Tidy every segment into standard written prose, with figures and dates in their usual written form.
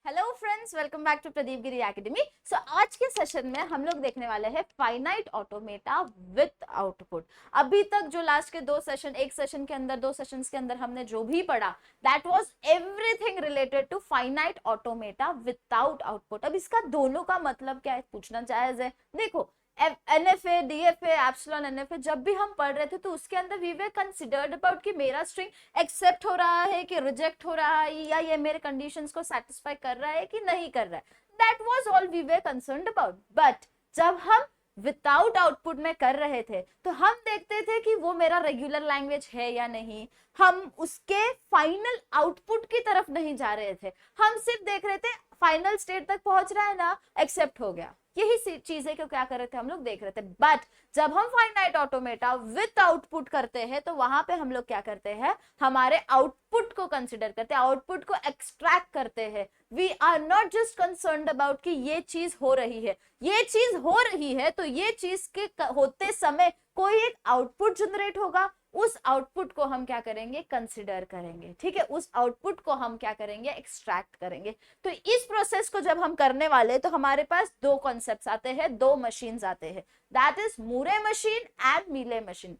Hello friends, welcome back to Pradeep Giri academy. So आज के session में हम लोग देखने वाले हैं फाइनाइट ऑटोमेटा विथ आउटपुट। अभी तक जो लास्ट के एक सेशन के अंदर दो सेशंस के अंदर हमने जो भी पढ़ा that was everything related to finite automata without output. अब इसका दोनों का मतलब क्या है पूछना जायज है। देखो, एनएफए, डीएफए, एप्सिलॉन, एनएफए जब भी हम पढ़ रहे थे तो उसके अंदर वी वे कंसिडर्ड अबाउट कि मेरा स्ट्रिंग एक्सेप्ट हो रहा है कि रिजेक्ट हो रहा है, या ये मेरे कंडीशंस को सेटिस्फाई कर रहा है कि नहीं कर रहा है। That was all we were concerned about. बट जब हम विदाउट आउटपुट में कर रहे थे तो हम देखते थे कि वो मेरा रेगुलर लैंग्वेज है या नहीं। हम उसके फाइनल आउटपुट की तरफ नहीं जा रहे थे, हम सिर्फ देख रहे थे फाइनल स्टेट तक पहुंच रहा है ना, एक्सेप्ट हो गया। यही चीजें को क्या कर रहे थे हम लोग देख रहे थे। बट जब हम फाइनाइट ऑटोमेटा विथ आउटपुट करते हैं तो वहां पे हम लोग क्या करते हैं, हमारे आउटपुट को कंसिडर करते हैं, आउटपुट को एक्सट्रैक्ट करते हैं। We are not just concerned about कि ये चीज हो रही है, ये चीज हो रही है तो ये चीज के होते समय कोई एक आउटपुट जनरेट होगा, उस आउटपुट को हम क्या करेंगे, कंसिडर करेंगे। ठीक है, उस आउटपुट को हम क्या करेंगे, एक्सट्रैक्ट करेंगे। तो इस प्रोसेस को जब हम करने वाले तो हमारे पास दो कॉन्सेप्ट्स आते हैं, दो मशीन्स आते हैं, that is Moore machine and Mealy machine.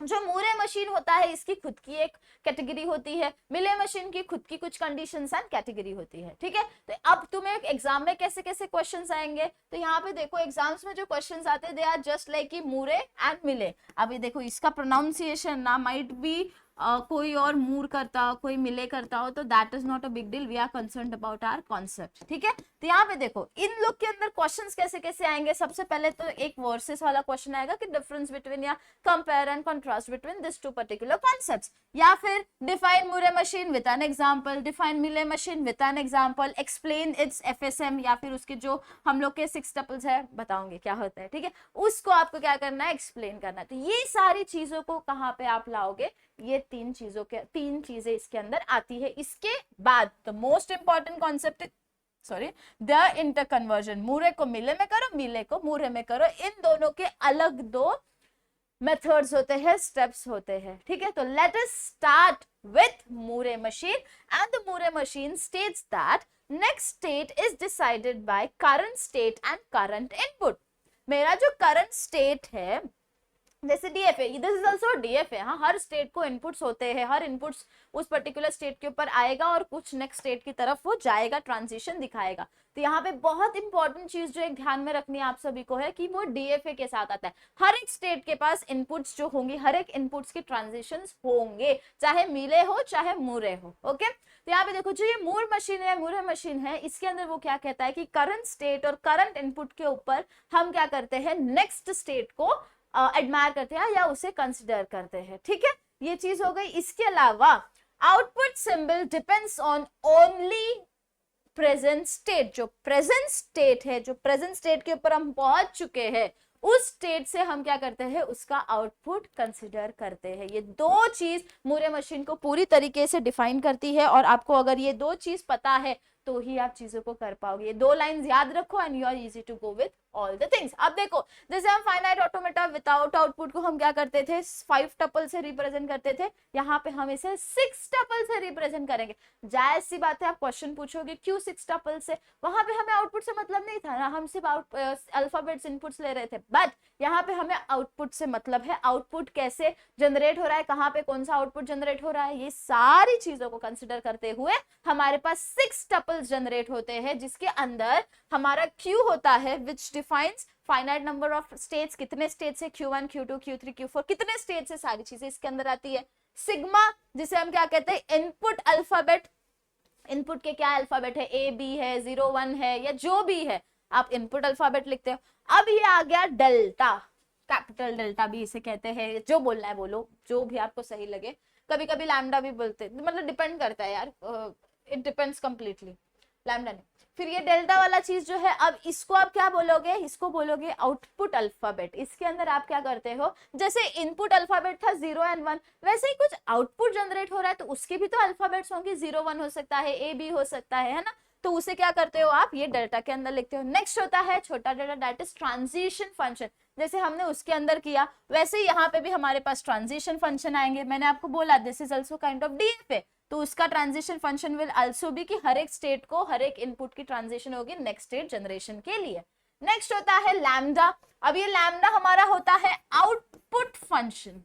जो मूरे मशीन होता है इसकी खुद की एक कैटेगरी होती है, मिले मशीन की खुद की कुछ कंडीशंस एंड कैटेगरी होती है। ठीक है, तो अब तुम्हें एग्जाम में कैसे कैसे क्वेश्चंस आएंगे, तो यहाँ पे देखो एग्जाम्स में जो क्वेश्चंस आते हैं दे आर जस्ट लाइक कि मूरे एंड मिले। अभी देखो इसका प्रोनाउंसिएशन ना माइट बी कोई और मूर करता कोई मिले करता हो, तो that is not a big deal, we are concerned about our concept. ठीक है, तो यहाँ पे देखो इन लोग के अंदर क्वेश्चंस कैसे कैसे आएंगे। सबसे पहले तो एक वर्सेस वाला क्वेश्चन आएगा कि डिफरेंस बिटवीन या compare and contrast between this two particular concepts, या फिर define Moore machine with an example, define Mealy machine with an example, explain its FSM, या फिर उसके जो हम लोग के 6 टपल्स है बताऊंगे क्या होता है। ठीक है, उसको आपको क्या करना है, एक्सप्लेन करना है। तो ये सारी चीजों को कहाँ पे आप लाओगे, ये तीन चीजें इसके अंदर आती है। इसके बाद the most important concept, sorry, the inter conversion. Moore को मिले में करो, मिले को मूरे में करो, इन दोनों के अलग दो मेथड्स होते हैं, स्टेप्स होते हैं। ठीक है, तो let us start with Moore machine and the Moore machine states that next state is decided by current state and current input. मेरा जो करंट स्टेट है, जैसे DFA, this is also DFA. हाँ, हर स्टेट को इनपुट्स होते हैं, हर inputs उस particular state के ऊपर आएगा और कुछ नेक्स्ट स्टेट की तरफ वो जाएगा, ट्रांजिशन दिखाएगा। तो यहाँ पे बहुत इंपॉर्टेंट चीज जो एक ध्यान में रखनी है आप सभी को है कि वो डीएफए के साथ आता है। हर एक स्टेट के पास इनपुट्स जो होंगी, हर एक इनपुट्स की ट्रांजिशंस होंगे, चाहे मिले हो चाहे मूरे हो। ओके, तो यहाँ पे देखो जो ये मूर मशीन है, इसके अंदर वो क्या कहता है कि करंट स्टेट और करंट इनपुट के ऊपर हम क्या करते हैं, नेक्स्ट स्टेट को एडमायर करते हैं या उसे कंसिडर करते हैं। ठीक है, ये चीज हो गई। इसके अलावा output symbol depends on only present state. जो प्रेजेंट स्टेट है, जो प्रेजेंट स्टेट के ऊपर हम पहुंच चुके हैं, उस स्टेट से हम क्या करते हैं, उसका आउटपुट कंसिडर करते हैं। ये दो चीज मूरे मशीन को पूरी तरीके से डिफाइन करती है, और आपको अगर ये दो चीज पता है तो ही आप चीजों को कर पाओगे। ये दो लाइंस याद रखो and you are easy to go with all the things. अब देखो, जैसे हम फाइनाइट ऑटोमेटा विदाउट आउटपुट को हम क्या करते थे, 5 टपल से रिप्रेजेंट करते थे, यहाँ पे हम इसे 6 टपल से रिप्रेजेंट करेंगे। जायज सी बात है, आप क्वेश्चन पूछोगे क्यों 6 टपल से, वहां पे हमें आउटपुट से मतलब नहीं था ना, हम सिर्फ अल्फाबेट्स इनपुट्स ले रहे थे। बट यहाँ पे हमें आउटपुट से मतलब है, आउटपुट कैसे जनरेट हो रहा है, कहाँ पे कौन सा आउटपुट जनरेट हो रहा है, ये सारी चीजों को कंसिडर करते हुए हमारे पास 6 टपल्स जनरेट होते हैं, जिसके अंदर हमारा क्यू होता है which defines finite number of states, कितने स्टेट्स है, Q1, Q2, Q3, Q4, कितने स्टेट्स है, सारी चीजें इसके अंदर आती है। सिग्मा, जिसे हम क्या कहते हैं, इनपुट अल्फाबेट, इनपुट के क्या अल्फाबेट है, ए बी है, 0 1 है, या जो भी है आप इनपुट अल्फाबेट लिखते हो। अब ये आ गया डेल्टा, कैपिटल डेल्टा भी इसे कहते हैं, जो बोलना है बोलो, जो भी आपको सही लगे। कभी कभी लैम्डा भी बोलते, मतलब डिपेंड करता है यार, इट डिपेंड्स कंप्लीटली, लैम्डा नहीं। फिर ये डेल्टा वाला चीज जो है, अब इसको आप क्या बोलोगे, इसको बोलोगे आउटपुट अल्फाबेट। इसके अंदर आप क्या करते हो, जैसे इनपुट अल्फाबेट था 0 and 1, वैसे ही कुछ आउटपुट जनरेट हो रहा है तो उसके भी तो अल्फाबेट्स होंगे, 0 1 हो सकता है, ए बी हो सकता है ना, तो उसे क्या करते हो आप, ये डेल्टा के अंदर लिखते हो। नेक्स्ट होता है छोटा delta, that is transition function. जैसे हमने उसके अंदर किया वैसे ही यहाँ पे भी हमारे पास ट्रांजिशन फंक्शन आएंगे। मैंने आपको बोला this is also kind of DFA, तो उसका transition function will also be कि हर एक स्टेट को हर एक इनपुट की ट्रांजिशन होगी नेक्स्ट स्टेट जनरेशन के लिए। नेक्स्ट होता है लैम्डा। अब ये लैम्डा हमारा होता है आउटपुट फंक्शन,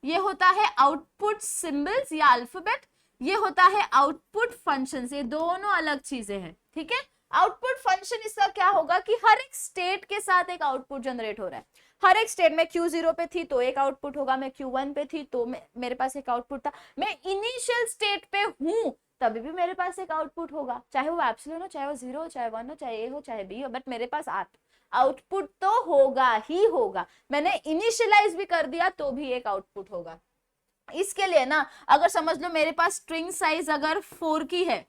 ये होता है आउटपुट सिंबल्स या अल्फाबेट, ये होता है आउटपुट फंक्शन, ये दोनों अलग चीजें हैं, ठीक है। आउटपुट फंक्शन इसका क्या होगा कि हर एक स्टेट के साथ एक आउटपुट जनरेट हो रहा है। हर एक स्टेट में Q0 पे थी तो एक आउटपुट होगा, मैं Q1 पे थी तो मेरे पास एक आउटपुट था, मैं इनिशियल स्टेट पे हूं तभी भी मेरे पास एक आउटपुट होगा, चाहे वो एप्सिलॉन हो, चाहे वो 0 हो, चाहे 1 हो, चाहे A हो, चाहे B हो, बट मेरे पास आउटपुट तो होगा ही होगा। मैंने इनिशियलाइज भी कर दिया तो भी एक आउटपुट होगा। इसके लिए ना अगर समझ लो मेरे पास स्ट्रिंग साइज अगर 4 की है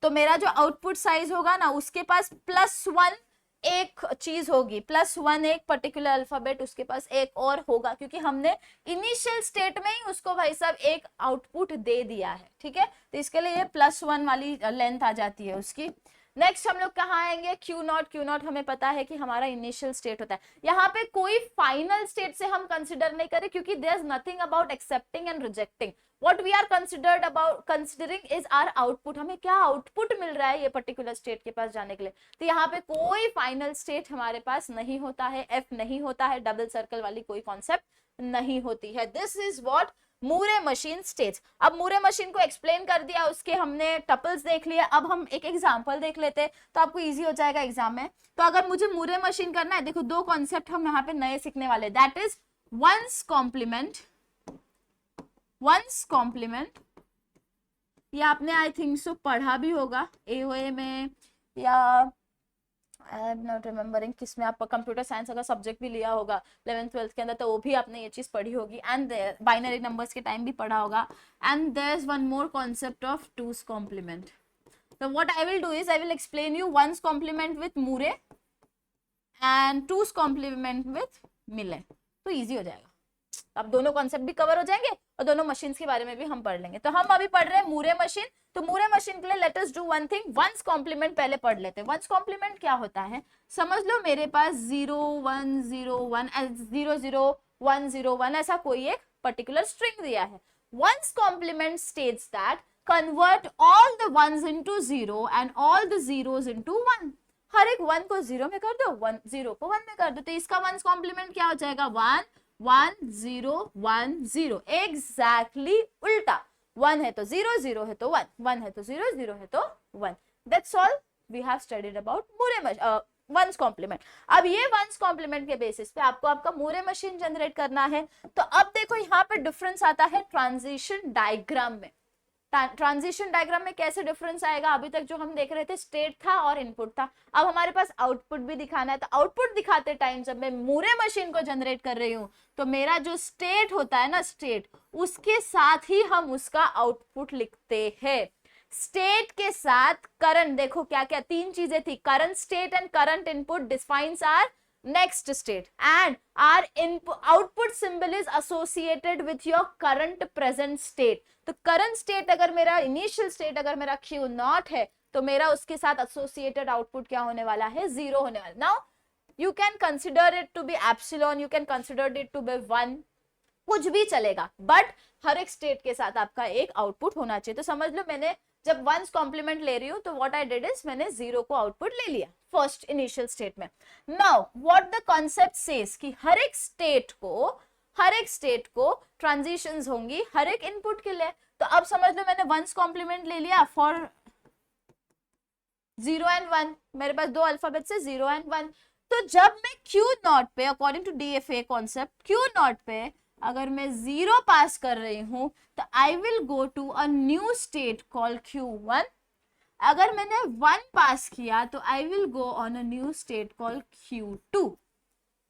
तो मेरा जो आउटपुट साइज होगा ना उसके पास +1 एक चीज होगी, +1 एक पर्टिकुलर अल्फाबेट उसके पास एक और होगा, क्योंकि हमने इनिशियल स्टेट में ही उसको भाई साहब एक आउटपुट दे दिया है, ठीक है। तो इसके लिए ये +1 वाली लेंथ आ जाती है उसकी। नेक्स्ट हम लोग कहाँ आएंगे, Q0 हमें पता है कि हमारा इनिशियल स्टेट होता है। यहाँ पे कोई फाइनल स्टेट से हम कंसिडर नहीं करें क्योंकि there is nothing about accepting and rejecting, what we are considering is our output, हमें क्या आउटपुट मिल रहा है ये पर्टिकुलर स्टेट के पास जाने के लिए। तो यहाँ पे कोई फाइनल स्टेट हमारे पास नहीं होता है, एफ नहीं होता है, डबल सर्कल वाली कोई कॉन्सेप्ट नहीं होती है। This is what Moore machine states. अब मूरे मशीन को एक्सप्लेन कर दिया, उसके हमने टपल्स देख लिए, अब हम एक एग्जांपल देख लेते हैं तो आपको इजी हो जाएगा एग्जाम में। तो अगर मुझे मूरे मशीन करना है, देखो दो कॉन्सेप्ट हम यहाँ पे नए सीखने वाले, दैट इज वंस कॉम्प्लीमेंट, ये आपने आई थिंक सो पढ़ा भी होगा एओए में या आई एम नॉट रिमेम्बरिंग किस में, आप कंप्यूटर साइंस अगर सब्जेक्ट भी लिया होगा 11th 12th के अंदर तो वो भी आपने ये चीज पढ़ी होगी, एंड बाइनरी नंबर्स के टाइम भी पढ़ा होगा। And there is one more concept of two's complement. तो what I will do is I will explain you one's complement with Moore and two's complement with Mealy, तो easy हो जाएगा। अब दोनों कॉन्सेप्ट भी कवर हो जाएंगे और दोनों मशीन के बारे में भी हम पढ़ लेंगे। तो हम अभी पढ़ रहे हैं मूरे मशीन, तो मूरे मशीन के लिए let us do one thing, one's complement पहले पढ़ लेते हैं। वंस कॉम्प्लीमेंट क्या होता है, समझ लो मेरे पास 0 1 0 1 0 0 1 0 1 ऐसा कोई एक पर्टिकुलर स्ट्रिंग दिया है। One's complement states that convert all the ones into 0 and all the zeros into 1, हर एक 1 को 0 में कर दो, 0 को 1 में कर दो, तो इसका वंस कॉम्प्लीमेंट क्या हो जाएगा 1 1 0 1 0, एग्जैक्टली उल्टा, 1 है तो 0 0 है तो 1 1 है तो 0 0 है तो 1। That's all we have studied about Moore one's complement. अब ये वंस कॉम्प्लीमेंट के बेसिस पे आपको आपका मूरे मशीन जनरेट करना है। तो अब देखो यहाँ पे डिफरेंस आता है ट्रांजिशन डायग्राम में। ट्रांजिशन डायग्राम में कैसे डिफरेंस आएगा, अभी तक जो हम देख रहे थे स्टेट था और इनपुट था, अब हमारे पास आउटपुट भी दिखाना है। तो आउटपुट दिखाते टाइम जब मैं मूरे मशीन को जनरेट कर रही हूँ तो मेरा जो स्टेट होता है ना, स्टेट, उसके साथ ही हम उसका आउटपुट लिखते हैं। स्टेट के साथ करंट, देखो क्या क्या तीन चीजें थी, current state and current input defines are next state and our input output symbol is associated with your current present state। तो current state अगर मेरा initial state अगर मेरा Q0 है तो मेरा उसके साथ associated output क्या होने वाला है, 0 होने वाला। Now you can consider it to be epsilon, you can consider it to be 1, कुछ भी चलेगा, बट हर एक स्टेट के साथ आपका एक आउटपुट होना चाहिए। तो समझ लो मैंने जब वंस कॉम्प्लीमेंट ले रही हूँ तो व्हाट आई डिड इज मैंने 0 को आउटपुट ले लिया फर्स्ट इनिशियल स्टेट में। Now what the concept says कि हर एक स्टेट को ट्रांजिशंस होंगी हर एक इनपुट के लिए। तो अब समझ लो मैंने वंस कॉम्प्लीमेंट ले लिया फॉर 0 एंड 1, मेरे पास दो अल्फाबेट से 0 एंड 1। तो जब मैं Q0 पे according to DFA concept Q0 पे अगर मैं 0 पास कर रही हूं तो I will go to a new state call Q1। अगर मैंने 1 पास किया तो I will go on a new state call Q2।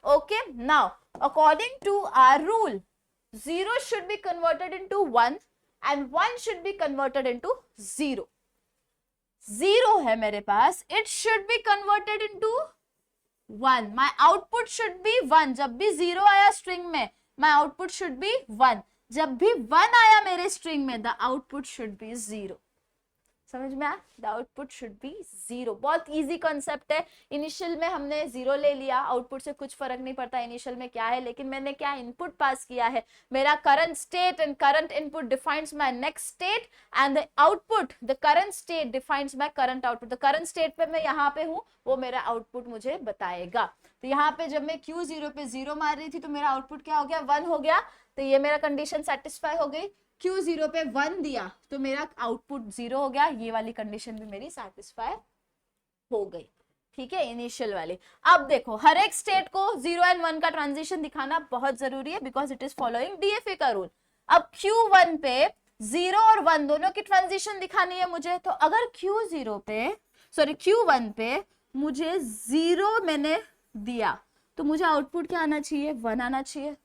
Okay, now according to our rule 0 should be converted into 1 and 1 should be converted into 0। 0 है मेरे पास, it should be converted into 1, my output should be 1। जब भी 0 आया string में my output should be 1, जब भी 1 आया मेरे स्ट्रिंग में the output should be 0। समझ में आया? The output should B 0। बहुत इजी कॉन्सेप्ट है। इनिशियल में हमने 0 ले लिया, आउटपुट से कुछ फर्क नहीं पड़ता इनिशियल में क्या है, लेकिन मैंने क्या इनपुट पास किया है, मेरा current state and current input defines my next state and the output, the current state defines my current output. The current state पे मैं यहाँ पे हूँ, वो मेरा आउटपुट मुझे बताएगा। तो यहाँ पे जब मैं Q0 पे 0 मार रही थी तो मेरा आउटपुट क्या हो गया, 1 हो गया। तो ये मेरा कंडीशन सेटिस्फाई हो गई। Q0 पे 1 दिया तो मेरा आउटपुट 0 हो गया, ये वाली कंडीशन भी मेरी सेटिस्फाई हो गई। ठीक है, इनिशियल वाली। अब देखो हर एक स्टेट को 0 एंड 1 का ट्रांजिशन दिखाना बहुत जरूरी है, because it is following DFA का रूल। अब Q1 पे 0 और 1 दोनों की ट्रांजिशन दिखानी है मुझे, तो अगर Q1 पे मुझे 0 मैंने दिया तो मुझे आउटपुट क्या आना चाहिए, 1 आना चाहिए।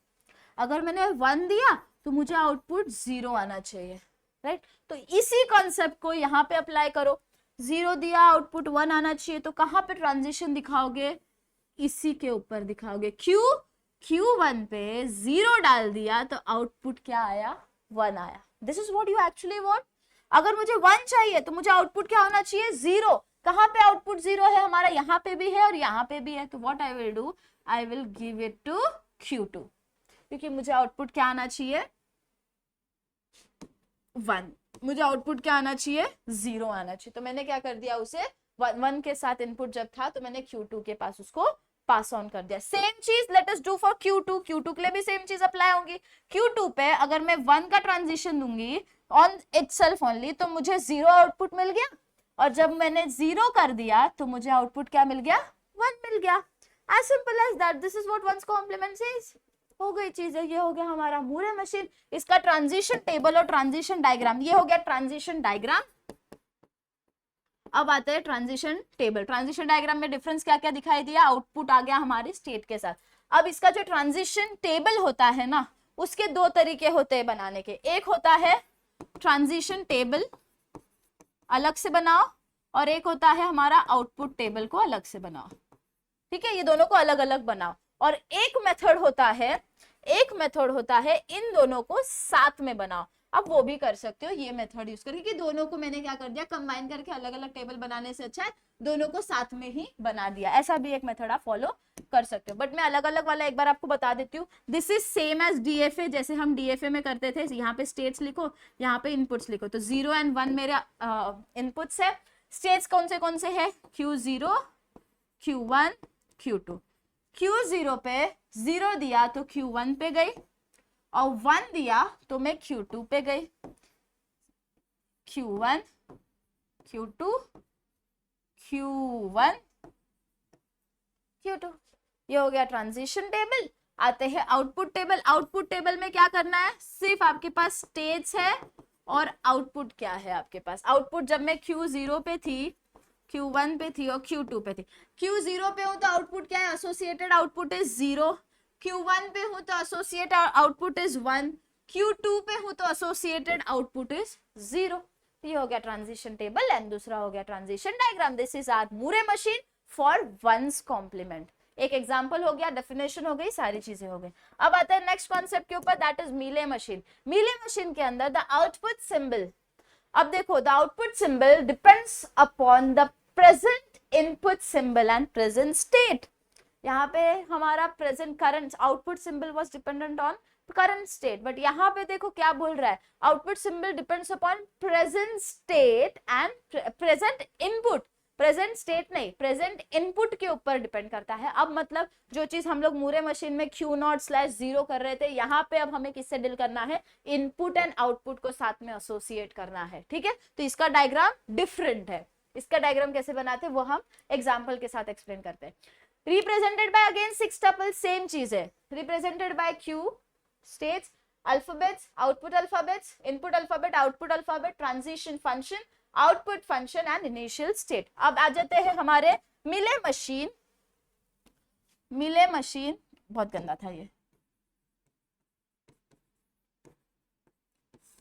अगर मैंने 1 दिया तो मुझे आउटपुट 0 आना चाहिए, राइट? तो इसी कॉन्सेप्ट को यहाँ पे अप्लाई करो। 0 दिया, आउटपुट 1 आना चाहिए, तो कहाँ पे ट्रांजिशन दिखाओगे, इसी के ऊपर दिखाओगे। Q1 पे 0 डाल दिया तो आउटपुट क्या आया, 1 आया। This is what you actually want. अगर मुझे 1 चाहिए तो मुझे आउटपुट क्या होना चाहिए, 0। कहाँ पे आउटपुट 0 है हमारा, यहाँ पे भी है और यहाँ पे भी है। तो what I will do, I will give it to Q2, क्योंकि मुझे आउटपुट क्या आना चाहिए, 1। मुझे आउटपुट क्या आना चाहिए, 0 आना चाहिए। तो मैंने क्या कर दिया, उसे 1 के साथ इनपुट जब था तो मैंने Q2 के पास उसको पास ऑन कर दिया। सेम चीज late us do for Q2। Q2 के लिए भी सेम चीज अप्लाई होंगी। Q2 पे अगर मैं 1 का ट्रांजिशन दूंगी ऑन इटसेल्फ ओनली तो मुझे 0 आउटपुट मिल गया, और जब मैंने 0 कर दिया तो मुझे आउटपुट क्या मिल गया, 1 मिल गया। As simple as that, this is what one's complement says. हो गई चीज है, ये हो गया हमारा मूरे मशीन। इसका ट्रांजिशन टेबल और ट्रांजिशन डायग्राम, ये हो गया ट्रांजिशन डायग्राम। अब आते हैं ट्रांजिशन टेबल। ट्रांजिशन डायग्राम में डिफरेंस क्या क्या दिखाई दिया, आउटपुट आ गया हमारे स्टेट के साथ। अब इसका जो ट्रांजिशन टेबल होता है ना, उसके 2 तरीके होते हैं बनाने के। एक होता है ट्रांजिशन टेबल अलग से बनाओ, और एक होता है हमारा आउटपुट टेबल को अलग से बनाओ। ठीक है, ये दोनों को अलग अलग बनाओ। और एक मेथड होता है इन दोनों को साथ में बनाओ। अब वो भी कर सकते हो ये मेथड यूज करके, कि दोनों को मैंने क्या कर दिया, कंबाइन करके अलग अलग टेबल बनाने से अच्छा है दोनों को साथ में ही बना दिया। ऐसा भी एक मेथड आप फॉलो कर सकते हो, बट मैं अलग अलग वाला एक बार आपको बता देती हूँ। This is same as DFA, जैसे हम डीएफए में करते थे। यहाँ पे स्टेट्स लिखो, यहाँ पे इनपुट्स लिखो। तो 0 एंड 1 मेरे इनपुट्स है। स्टेट्स कौन से है, Q0, Q1, Q2। Q0 पे 0 दिया तो Q1 पे गई, और 1 दिया तो मैं Q2 पे गई। Q1, Q2, Q1, Q2। ये हो गया ट्रांजिशन टेबल। आते हैं आउटपुट टेबल। आउटपुट टेबल में क्या करना है, सिर्फ आपके पास स्टेट्स है और आउटपुट क्या है आपके पास। आउटपुट जब मैं Q0 पे थी, Q1 पे थी और Q2 पे थी। Q0 पे हूं तो आउटपुट क्या है, एसोसिएटेड आउटपुट इज 0। Q1 पे हूं तो एसोसिएटेड आउटपुट इज 1। Q2 पे हूं तो एसोसिएटेड आउटपुट इज 0। ये हो गया ट्रांजिशन टेबल एंड दूसरा हो गया transition diagram. This is our Moore machine for one's complement. एक एग्जांपल हो गया, डेफिनेशन हो गई, सारी चीजें हो गई। अब आते हैं नेक्स्ट कॉन्सेप्ट के ऊपर, that is Mealy machine. Mealy machine के अंदर द आउटपुट सिंबल, अब देखो the output symbol depends upon the present input symbol and present state. यहाँ पे हमारा present current output symbol was dependent on current state, but यहाँ पे देखो क्या बोल रहा है, output symbol depends upon present state and present input. Present state नहीं, प्रेजेंट इनपुट के ऊपर डिपेंड करता है। अब मतलब जो चीज हम लोग मूरे मशीन में Q0/0 कर रहे थे, यहाँ पे अब हमें किससे डील करना है, इनपुट एंड आउटपुट को साथ में एसोसिएट करना है। ठीक है, तो इसका डायग्राम डिफरेंट है। इसका डायग्राम कैसे बनाते हैं वो हम एग्जाम्पल के साथ एक्सप्लेन करते हैं। Represented by again 6 tuple, same चीज है। Represented by Q states, alphabets, output alphabets, input alphabet, output alphabet, transition function, output function and initial state। अब आ जाते हैं हमारे मिले मशीन। मिले मशीन बहुत गंदा था ये,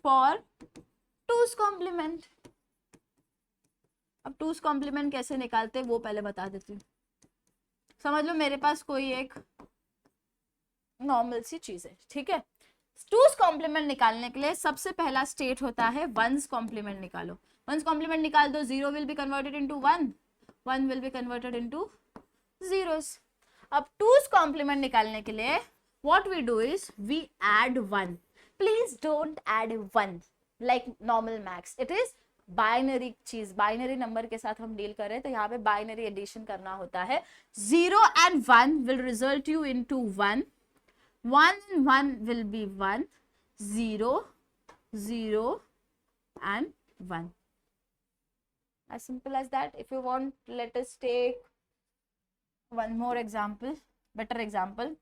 फॉर टूज कॉम्प्लीमेंट। अब टूज कॉम्प्लीमेंट कैसे निकालते वो पहले बता देती हूँ। समझ लो मेरे पास कोई एक नॉर्मल सी चीज है, ठीक है। टूज कॉम्प्लीमेंट निकालने के लिए सबसे पहला स्टेट होता है वंस कॉम्प्लीमेंट निकालो। वंस कॉम्प्लीमेंट निकाल दो, 0 will be converted into 1, 1 will be converted into zeros. अब 2's कॉम्प्लीमेंट निकालने के लिए what we do is we add 1. Please don't add 1 like normal max. It is binary चीज, बाइनरी नंबर के साथ हम डील कर रहे हैं, तो यहाँ पे बाइनरी एडिशन करना होता है. 0 and 1 will result you into 1, 1 and 1 will be 1, 0, 0 and 1. As simple as that. If you want, let us take one more example, better example.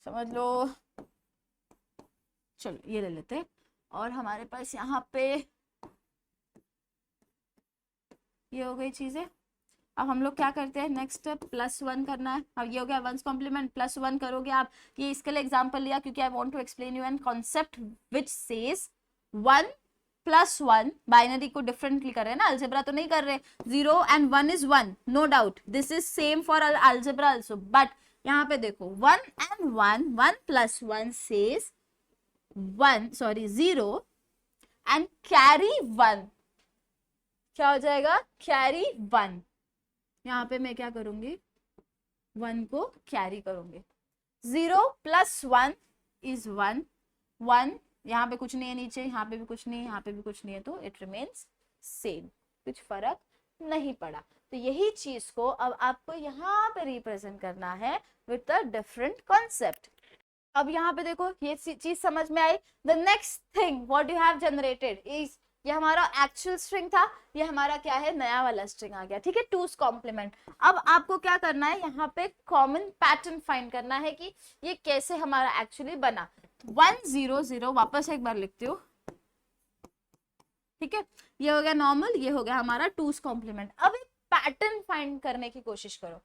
समझ लो, चलो ये ले लेते हैं. और हमारे पास यहाँ पे ये हो गई चीजें. अब हम लोग क्या करते हैं, नेक्स्ट स्टेप +1 करना है. अब ये हो गया वंस कॉम्प्लीमेंट, +1 करोगे आप. ये इसके लिए एग्जांपल लिया क्योंकि I want to explain you an concept which says 1 + 1. Binary को डिफरेंटली कर रहे हैं ना, अलजेब्रा तो नहीं कर रहे. 0 and 1 is 1, no doubt. This is same for algebra also. But यहाँ पे देखो 1 and 1, 1 + 1 says 0 and carry 1. क्या हो जाएगा, कैरी 1. यहाँ पे मैं क्या करूंगी, 1 को कैरी करूंगी. 0 + 1 is 1, 1 यहाँ पे कुछ नहीं है नीचे, यहाँ पे भी कुछ नहीं है, यहाँ पे भी कुछ नहीं है, तो इट रिमेन्स सेम, कुछ फर्क नहीं पड़ा. तो यही चीज को अब आपको यहाँ पे रिप्रेजेंट करना है विथ अ डिफरेंट कॉन्सेप्ट. अब यहाँ पे देखो ये चीज समझ में आई. The next thing what you have generated is, ये हमारा एक्चुअल स्ट्रिंग था, ये हमारा क्या है, नया वाला स्ट्रिंग आ गया. ठीक है, 2's कॉम्प्लीमेंट. अब आपको क्या करना है, यहाँ पे कॉमन पैटर्न फाइंड करना है कि ये कैसे हमारा एक्चुअली बना. 1 0 0, वापस एक बार लिखती हूँ. ठीक है, ये हो गया नॉर्मल, ये हो गया हमारा 2's कॉम्प्लीमेंट. अब एक पैटर्न फाइंड करने की कोशिश करो.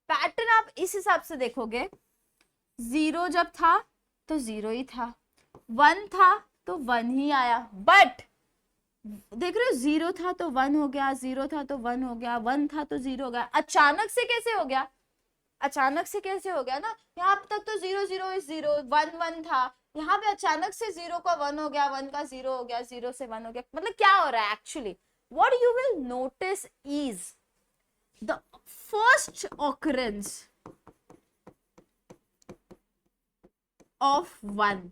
पैटर्न आप इस हिसाब से देखोगे, 0 जब था तो 0 ही था, 1 था तो 1 ही आया. बट देख रहे हो, 0 था तो 1 हो गया, 0 था तो 1 हो गया, 1 था तो 0 हो गया. अचानक से कैसे हो गया, अचानक से कैसे हो गया ना. यहाँ तक तो 0 0 is 0, 1 1 था, यहाँ पे अचानक से 0 का 1 हो गया, 1 का 0 हो गया, 0 से 1 हो गया. मतलब क्या हो रहा है actually, what you will notice is the first occurrence of 1.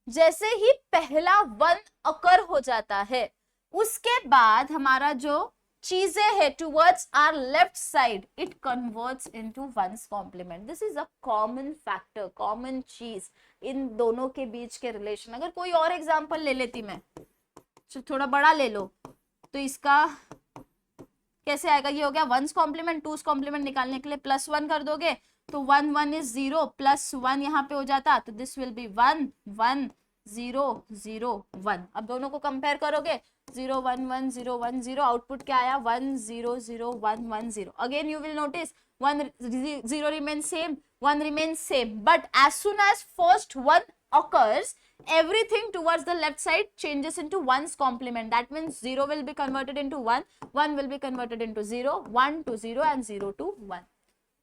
जैसे ही पहला 1 अकर हो जाता है, उसके बाद हमारा जो चीजें है towards our left side, it converts into 1's complement. This is a common factor, common चीज इन दोनों के बीच के रिलेशन. अगर कोई और एग्जांपल ले लेती मैं, थोड़ा बड़ा ले लो, तो इसका कैसे आएगा, ये हो गया 1's कॉम्प्लीमेंट. 2's कॉम्प्लीमेंट निकालने के लिए +1 कर दोगे तो 1 1 is 0, +1 यहाँ पे हो जाता, तो दिस विल बी 1 1 0 0 1. अब दोनों को कंपेयर करोगे, 0 1 1 0 1 0, आउटपुट क्या आया, 1 0 0 1 1 0. Again you will notice 1 0 remains same, 1 remains same, but as soon as first 1 occurs, everything towards the left side changes into 1's complement. That means 0 will be converted into 1, 1 will be converted into 0, 1 to 0 and 0 to 1.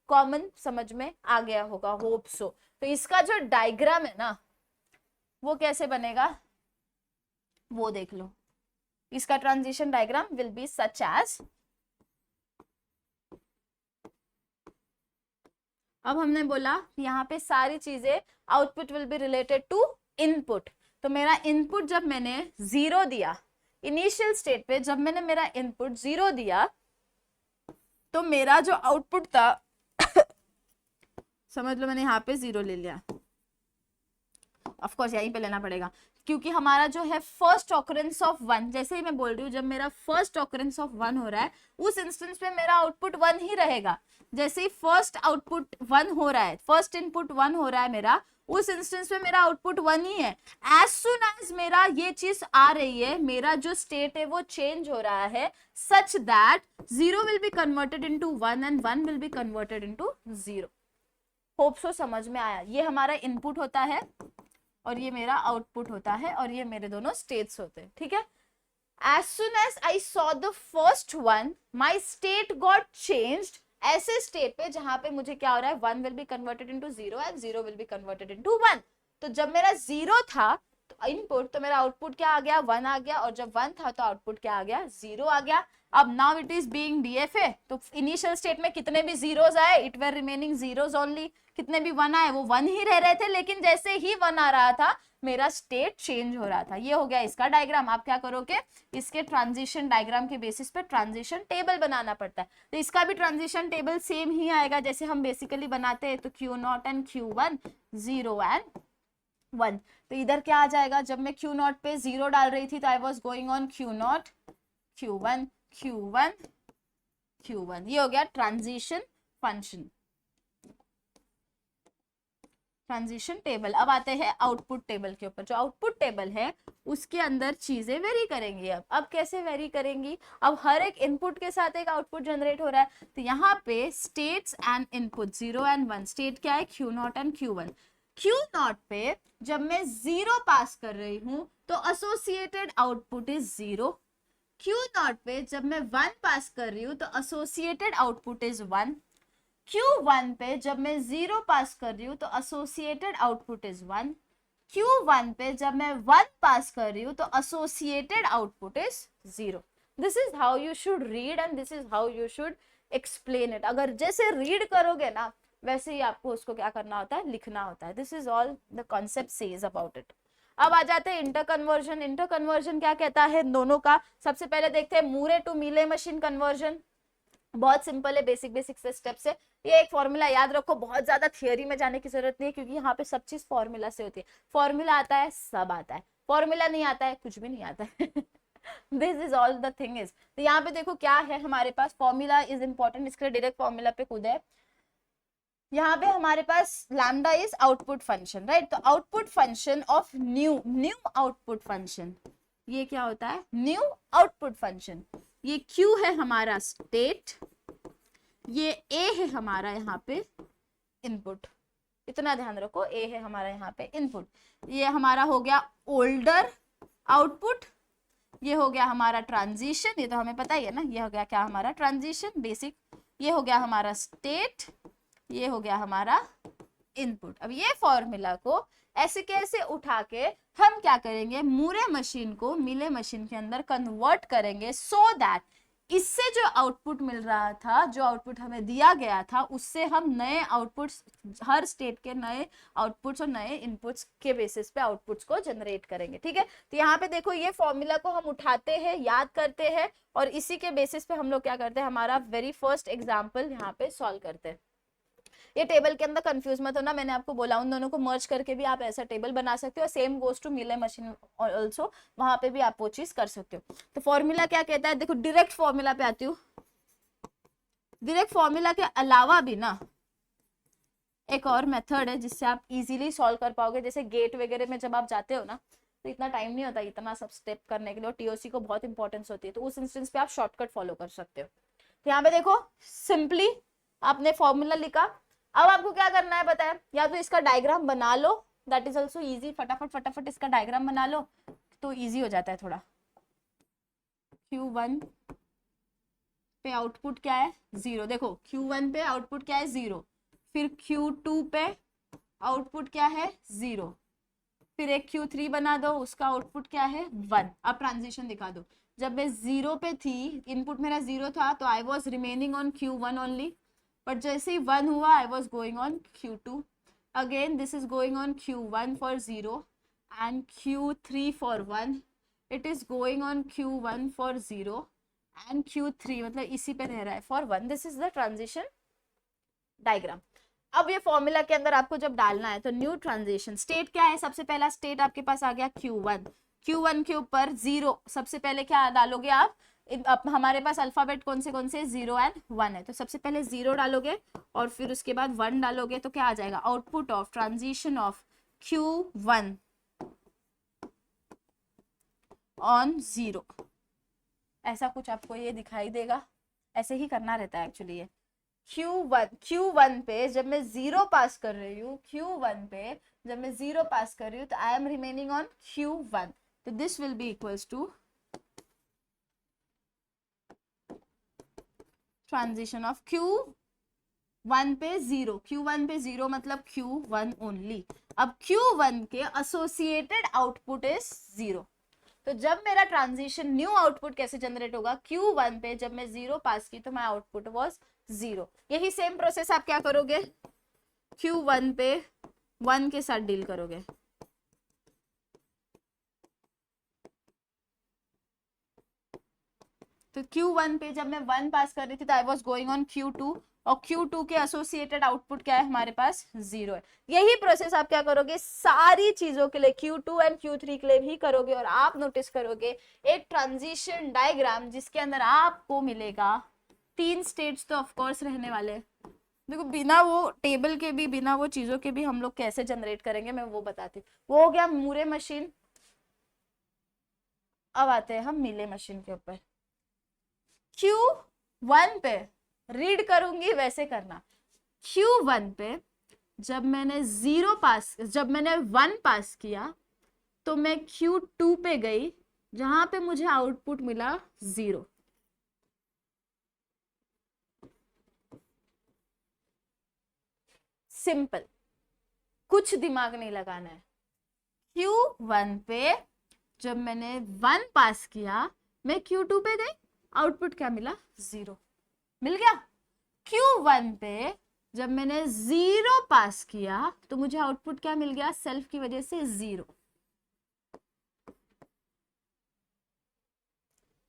Common समझ में आ गया होगा, hope so. तो इसका जो diagram है ना, वो कैसे बनेगा वो देख लो. इसका transition diagram will be such as, अब हमने बोला यहाँ पे सारी चीजें output will be related to input. तो मेरा इनपुट जब मैंने 0 दिया, इनिशियल स्टेट पे जब मैंने मेरा इनपुट 0 दिया, तो मेरा जो आउटपुट था समझ लो मैंने यहाँ पे 0 ले लिया. ऑफ कोर्स यहीं पे लेना पड़ेगा क्योंकि हमारा जो है फर्स्ट ऑकरेंस ऑफ 1, जैसे ही मैं बोल रही हूँ, जब मेरा फर्स्ट ऑकरेंस ऑफ 1 हो रहा है, उस इंस्टेंस पे मेरा आउटपुट 1 ही रहेगा. जैसे ही फर्स्ट आउटपुट 1 हो रहा है, फर्स्ट इनपुट 1 हो रहा है मेरा, उस इंस्टेंस पे मेरा आउटपुट 1 ही है. एज सुन एज मेरा ये चीज आ रही है, मेरा जो स्टेट है वो चेंज हो रहा है such that 0 will be converted into 1 and 1 will be converted into 0. Hope so समझ में आया. ये हमारा इनपुट होता है और ये मेरा आउटपुट होता है और ये मेरे दोनों स्टेट्स होते हैं. ठीक है, as soon as I saw the first one, my state got changed. ऐसे स्टेट पे जहां पे मुझे क्या हो रहा है, 1 will be converted into 0 and 0 will be converted into 1. तो जब मेरा 0 था तो इनपुट, तो मेरा आउटपुट क्या आ गया 1 आ गया, और जब 1 था तो आउटपुट क्या आ गया 0 आ गया। अब now it is being DFA, तो इनिशियल स्टेट में कितने भी जीरोस आए it were remaining zeros only, कितने भी 1 आए वो 1 ही रह रहे थे, लेकिन जैसे ही 1 आ रहा था मेरा स्टेट चेंज हो रहा था। ये हो गया इसका डायग्राम। आप क्या करोगे, इसके ट्रांजिशन डायग्राम के बेसिस पे ट्रांजिशन टेबल बनाना पड़ता है, तो इसका भी ट्रांजिशन टेबल सेम ही आएगा जैसे हम बेसिकली बनाते हैं। तो Q0 एंड Q1 0 एंड 1, तो इधर क्या आ जाएगा, जब मैं Q0 पे 0 डाल रही थी तो I was going on Q0 Q1 Q1 Q1, ये हो गया ट्रांजिशन फंक्शन, ट्रांजिशन टेबल। अब आते हैं आउटपुट टेबल के ऊपर। जो आउटपुट टेबल है उसके अंदर चीजें वेरी करेंगी। अब कैसे वेरी करेंगी, अब हर एक इनपुट के साथ एक आउटपुट जनरेट हो रहा है, तो यहाँ पे states and input 0 and 1, state क्या है Q0 एंड Q1। Q0 पे जब मैं 0 पास कर रही हूं तो एसोसिएटेड आउटपुट इज 0। Q0 पे जब मैं 1 पास कर रही हूं तो एसोसिएटेड आउटपुट इज 1। Q1 पे जब मैं 0 पास कर रही हूँ तो एसोसिएटेड आउटपुट इज 1। Q1 पे जब मैं 1 पास कर रही हूँ तो associated output is 0। This is how you should read and this is how you should explain it. अगर जैसे रीड करोगे ना वैसे ही आपको उसको क्या करना होता है, लिखना होता है। This is all the concept says about it. अब आ जाते हैं इंटर कन्वर्जन। इंटर कन्वर्जन क्या कहता है दोनों का, सबसे पहले देखते हैं मूरे टू मीले मशीन कन्वर्जन। बहुत सिंपल है, बेसिक बेसिक से स्टेप्स है। ये एक फॉर्मूला याद रखो, बहुत ज्यादा थियोरी में जाने की जरूरत नहीं है क्योंकि यहाँ पे सब चीज फॉर्मूला से होती है। फॉर्मूला आता है सब आता है, फॉर्मूला नहीं आता है कुछ भी नहीं आता है। This is all the thing is. तो यहाँ पे देखो क्या है हमारे पास, फॉर्मूला इज इंपॉर्टेंट, इसके डायरेक्ट फॉर्मूला पे कूदे। यहाँ पे हमारे पास lambda is output function, right. तो output function of new output function, ये क्या होता है न्यू आउटपुट फंक्शन। ये Q है हमारा स्टेट, ये A है हमारा यहाँ पे इनपुट, इतना ध्यान रखो, A है हमारा यहाँ पे इनपुट। ये हमारा हो गया ओल्डर आउटपुट, ये हो गया हमारा ट्रांजिशन, ये तो हमें पता ही है ना, ये हो गया क्या हमारा ट्रांजिशन बेसिक, ये हो गया हमारा स्टेट, ये हो गया हमारा इनपुट। अब ये फॉर्मूला को ऐसे कैसे उठा के हम क्या करेंगे, मूरे मशीन को मिले मशीन के अंदर कन्वर्ट करेंगे सो दैट इससे जो आउटपुट मिल रहा था, जो आउटपुट हमें दिया गया था, उससे हम नए आउटपुट्स, हर स्टेट के नए आउटपुट्स और नए इनपुट्स के बेसिस पे आउटपुट्स को जनरेट करेंगे। ठीक है, तो यहाँ पे देखो ये फॉर्मूला को हम उठाते हैं, याद करते हैं, और इसी के बेसिस पे हम लोग क्या करते हैं, हमारा वेरी फर्स्ट एग्जाम्पल यहाँ पे सॉल्व करते हैं। ये टेबल के अंदर कंफ्यूज मत होना, मैंने आपको बोला उन दोनों को मर्ज करके भी आप ऐसा टेबल बना सकते हो, सेम गोज टू मिले मशीन ऑल्सो, वहां पे भी आप वो चीज कर सकते हो। तो फॉर्मूला क्या कहता है, देखो डायरेक्ट फॉर्मूला पे आती हूँ। डायरेक्ट फॉर्मूला के अलावा भी ना एक और मेथड है जिससे आप इजीली सॉल्व कर पाओगे। जैसे गेट वगैरह में जब आप जाते हो ना तो इतना टाइम नहीं होता इतना सब स्टेप करने के लिए, और टीओसी को बहुत इंपॉर्टेंस होती है, तो उस इंस्टेंस पे आप शॉर्टकट फॉलो कर सकते हो। तो यहाँ पे देखो सिंपली आपने फॉर्मूला लिखा, अब आपको क्या करना है पता है, या तो इसका डायग्राम बना लो, दैट इज ऑल्सो ईजी, फटाफट फटाफट इसका डायग्राम बना लो तो ईजी हो जाता है थोड़ा। Q1 पे आउटपुट क्या है 0, देखो Q1 पे आउटपुट क्या है 0, फिर Q2 पे आउटपुट क्या है 0, फिर एक Q3 बना दो, उसका आउटपुट क्या है 1। अब ट्रांजिशन दिखा दो, जब मैं 0 पे थी, इनपुट मेरा 0 था, तो I was remaining on Q1 only, but जैसे ही 1 हुआ I was going on Q2, again this is going on Q1 for 0 and Q3 for 1, it is going on Q1 for 0 and Q3, मतलब इसी पे रह रहा है for 1। This is the transition diagram. अब ये फॉर्मूला के अंदर आपको जब डालना है तो न्यू ट्रांजिशन स्टेट क्या है, सबसे पहला स्टेट आपके पास आ गया Q1, Q1 के ऊपर 0, सबसे पहले क्या डालोगे आप, हमारे पास अल्फाबेट कौन से 0 एंड 1 है, तो सबसे पहले 0 डालोगे और फिर उसके बाद 1 डालोगे, तो क्या आ जाएगा output of transition of Q1 on 0, ऐसा कुछ आपको ये दिखाई देगा, ऐसे ही करना रहता है एक्चुअली। ये Q1 पे जब मैं 0 पास कर रही हूँ, Q1 पे जब मैं 0 पास कर रही हूँ तो I am remaining on Q1, तो this will be equals to transition of Q1 पे 0, Q1 पे 0 मतलब Q1 ओनली। अब Q1 के एसोसिएटेड आउटपुट इज 0। तो जब मेरा ट्रांजिशन न्यू आउटपुट कैसे जनरेट होगा, Q1 पे जब मैं 0 पास की तो माय आउटपुट वाज 0। यही सेम प्रोसेस आप क्या करोगे, Q1 पे 1 के साथ डील करोगे। तो Q1 पे जब मैं 1 पास कर रही थी तो I was going on Q2, और Q2 के एसोसिएटेड आउटपुट क्या है हमारे पास, 0 है। यही प्रोसेस आप क्या करोगे सारी चीजों के लिए, Q2 एंड Q3 के लिए भी करोगे। और आप नोटिस करोगे एक ट्रांजिशन डायग्राम जिसके अंदर आपको मिलेगा 3 स्टेट्स तो ऑफकोर्स रहने वाले। देखो बिना वो टेबल के भी, बिना वो चीजों के भी हम लोग कैसे जनरेट करेंगे मैं वो बताती हूँ। वो हो गया मूरे मशीन। अब आते हैं हम मिले मशीन के ऊपर। Q1 पे रीड करूंगी वैसे करना। Q1 पे जब मैंने 1 पास किया तो मैं Q2 पे गई जहां पे मुझे आउटपुट मिला 0। सिंपल, कुछ दिमाग नहीं लगाना है। Q1 पे जब मैंने 1 पास किया मैं Q2 पे गई, आउटपुट क्या मिला, 0 मिल गया। Q1 पे जब मैंने 0 पास किया तो मुझे आउटपुट क्या मिल गया, सेल्फ की वजह से 0।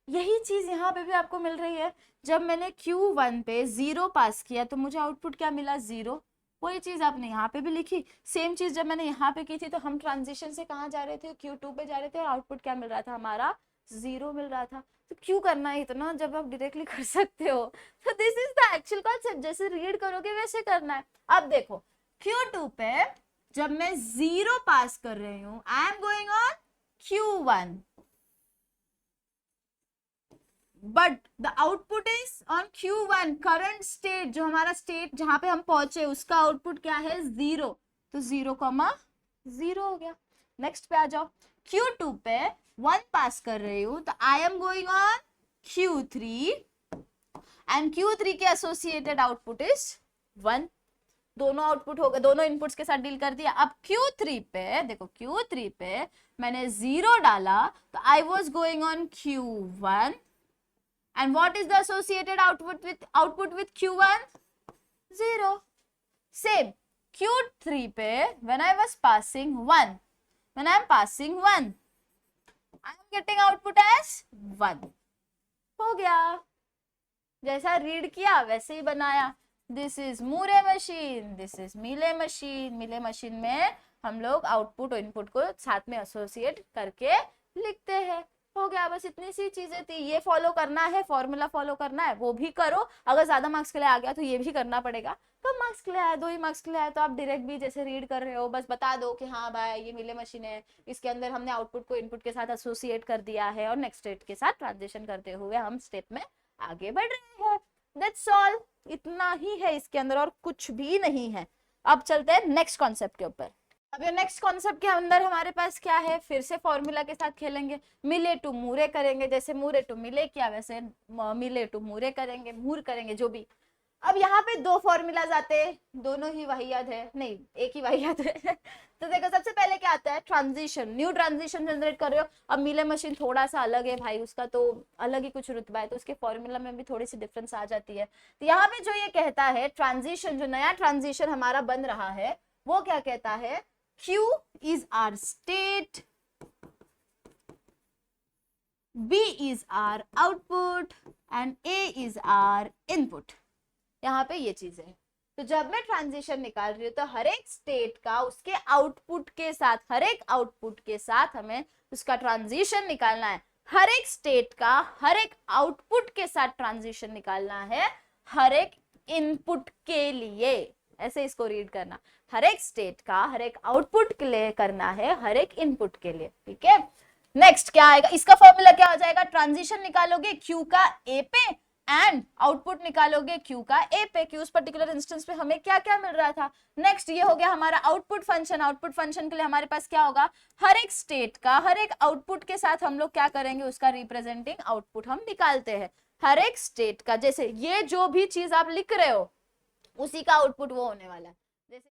यही चीज यहाँ पे भी आपको मिल रही है। जब मैंने Q1 पे 0 पास किया तो मुझे आउटपुट क्या मिला, 0। वही चीज आपने यहाँ पे भी लिखी। सेम चीज जब मैंने यहाँ पे की थी तो हम ट्रांजिशन से कहाँ जा रहे थे, Q2 पे जा रहे थे, और आउटपुट क्या मिल रहा था हमारा, 0 मिल रहा था। तो क्यों करना है इतना जब आप डायरेक्टली कर सकते हो। तो this is the actual concept, जैसे रीड करोगे वैसे करना है। अब देखो Q2 पे जब मैं 0 पास कर रही हूँ, I am going on Q1, but the output is on Q1 current state, जो हमारा स्टेट जहां पे हम पहुंचे उसका आउटपुट क्या है, 0। तो 0,0 हो गया। नेक्स्ट पे आ जाओ। Q2 पे 1 पास कर रही हूं तो I am going on Q3 and Q3 के एसोसिएटेड आउटपुट इज 1। दोनों आउटपुट हो गए, दोनों इनपुट्स के साथ डील कर दिया। अब Q3 पे देखो, Q3 पे मैंने 0 डाला तो I was going on Q1 and what is the associated output with Q1, 0. Same Q3 पे when I was passing 1, when I am passing 1 I am getting output as 1। हो गया, जैसा रीड किया वैसे ही बनाया। This is Moore machine, this is मिले machine. मिले machine में हम लोग आउटपुट और इनपुट को साथ में एसोसिएट करके लिखते हैं। हो गया, बस इतनी सी चीजें थी। ये फॉलो करना है, फॉर्मूला फॉलो करना है, वो भी करो। अगर ज्यादा मार्क्स के लिए आ गया तो ये भी करना पड़ेगा। कम मार्क्स के लिए आया, 2 ही मार्क्स के लिए आया, तो आप डायरेक्ट भी जैसे रीड कर रहे हो बस बता दो कि हाँ भाई ये मिले मशीन है, इसके अंदर हमने आउटपुट को इनपुट के साथ एसोसिएट कर दिया है और नेक्स्ट स्टेट के साथ ट्रांजिशन करते हुए हम स्टेप में आगे बढ़ रहे हैं। दैट्स ऑल, इतना ही है इसके अंदर और कुछ भी नहीं है। अब चलते हैं नेक्स्ट कॉन्सेप्ट के ऊपर। अब ये नेक्स्ट कॉन्सेप्ट के अंदर हमारे पास क्या है, फिर से फॉर्मूला के साथ खेलेंगे। मिले टू मूरे करेंगे, जैसे मूरे टू मिले किया वैसे मिले टू मूरे करेंगे, मूर करेंगे जो भी। अब यहाँ पे 2 फॉर्मूलाज आते हैं, दोनों ही वाहियात है, नहीं एक ही वाहियात है। तो देखो सबसे पहले क्या आता है, ट्रांजिशन। न्यू ट्रांजिशन जनरेट कर रहे हो। अब मिले मशीन थोड़ा सा अलग है भाई, उसका तो अलग ही कुछ रुतबा है, तो उसके फॉर्मूला में भी थोड़ी सी डिफरेंस आ जाती है। तो यहाँ पे जो ये कहता है ट्रांजिशन, जो नया ट्रांजिशन हमारा बन रहा है वो क्या कहता है, Q is our state, B is our output and A is our input। यहाँ पे ये चीज है। तो जब मैं ट्रांजिशन निकाल रही हूँ तो हर एक स्टेट का उसके आउटपुट के साथ, हर एक आउटपुट के साथ हमें उसका ट्रांजिशन निकालना है। हर एक स्टेट का हर एक आउटपुट के साथ ट्रांजिशन निकालना है, हर एक इनपुट के लिए। ऐसे इसको रीड करना, हर एक स्टेट का हर एक आउटपुट के लिए करना है, हर एक इनपुट के लिए। ठीक है, नेक्स्ट क्या आएगा, इसका फॉर्मूला क्या हो जाएगा, ट्रांजिशन निकालोगे Q का A पे एंड आउटपुट निकालोगे Q का A पे, कि उस पर्टिकुलर इंस्टेंस पे हमें क्या क्या मिल रहा था। नेक्स्ट ये हो गया हमारा आउटपुट फंक्शन। आउटपुट फंक्शन के लिए हमारे पास क्या होगा, हर एक स्टेट का हर एक आउटपुट के साथ हम लोग क्या करेंगे, उसका रिप्रेजेंटिंग आउटपुट हम निकालते हैं। हर एक स्टेट का, जैसे ये जो भी चीज आप लिख रहे हो उसी का आउटपुट वो होने वाला है।